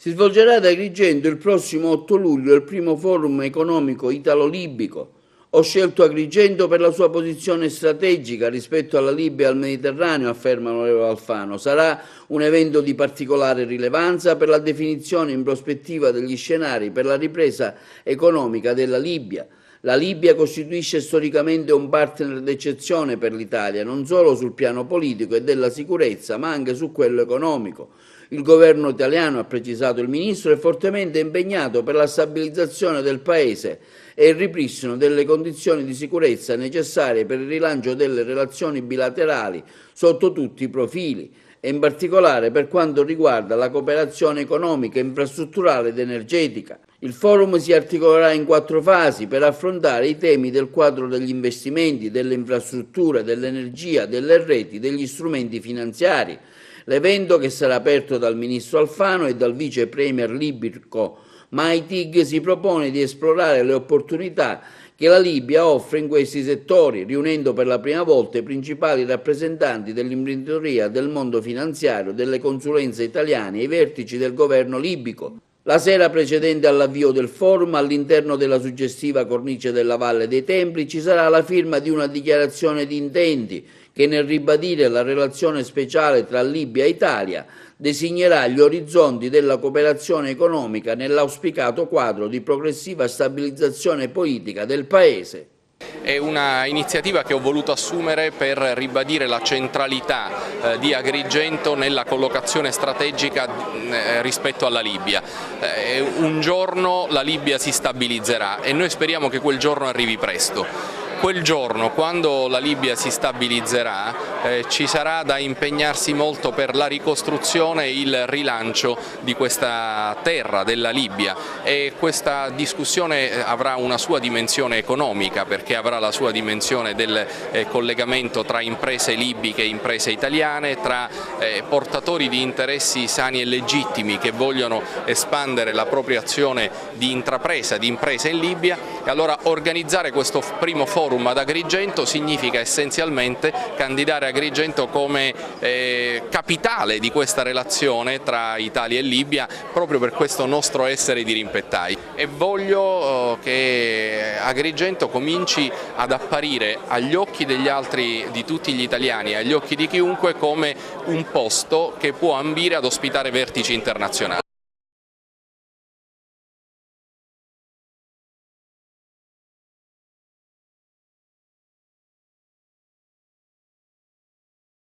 Si svolgerà ad Agrigento il prossimo 8 luglio il primo forum economico italo-libico. Ho scelto Agrigento per la sua posizione strategica rispetto alla Libia e al Mediterraneo, afferma l'onorevole Alfano. Sarà un evento di particolare rilevanza per la definizione in prospettiva degli scenari per la ripresa economica della Libia. La Libia costituisce storicamente un partner d'eccezione per l'Italia, non solo sul piano politico e della sicurezza, ma anche su quello economico. Il governo italiano, ha precisato il Ministro, è fortemente impegnato per la stabilizzazione del Paese e il ripristino delle condizioni di sicurezza necessarie per il rilancio delle relazioni bilaterali sotto tutti i profili e in particolare per quanto riguarda la cooperazione economica, infrastrutturale ed energetica. Il forum si articolerà in 4 fasi per affrontare i temi del quadro degli investimenti, delle infrastrutture, dell'energia, delle reti, degli strumenti finanziari. L'evento, che sarà aperto dal ministro Alfano e dal vice premier libico Maitig, si propone di esplorare le opportunità che la Libia offre in questi settori, riunendo per la prima volta i principali rappresentanti dell'imprenditoria, del mondo finanziario, delle consulenze italiane e i vertici del governo libico. La sera precedente all'avvio del forum, all'interno della suggestiva cornice della Valle dei Templi, ci sarà la firma di una dichiarazione di intenti che, nel ribadire la relazione speciale tra Libia e Italia, designerà gli orizzonti della cooperazione economica nell'auspicato quadro di progressiva stabilizzazione politica del Paese. È una iniziativa che ho voluto assumere per ribadire la centralità di Agrigento nella collocazione strategica rispetto alla Libia. Un giorno la Libia si stabilizzerà e noi speriamo che quel giorno arrivi presto. Quel giorno, quando la Libia si stabilizzerà, ci sarà da impegnarsi molto per la ricostruzione e il rilancio di questa terra, della Libia, e questa discussione avrà una sua dimensione economica, perché avrà la sua dimensione del collegamento tra imprese libiche e imprese italiane, tra portatori di interessi sani e legittimi che vogliono espandere la propria azione di intrapresa, di impresa in Libia, e allora organizzare questo primo forum ad Agrigento significa essenzialmente candidare Agrigento come capitale di questa relazione tra Italia e Libia, proprio per questo nostro essere dirimpettai. E voglio che Agrigento cominci ad apparire agli occhi degli altri, di tutti gli italiani, agli occhi di chiunque, come un posto che può ambire ad ospitare vertici internazionali.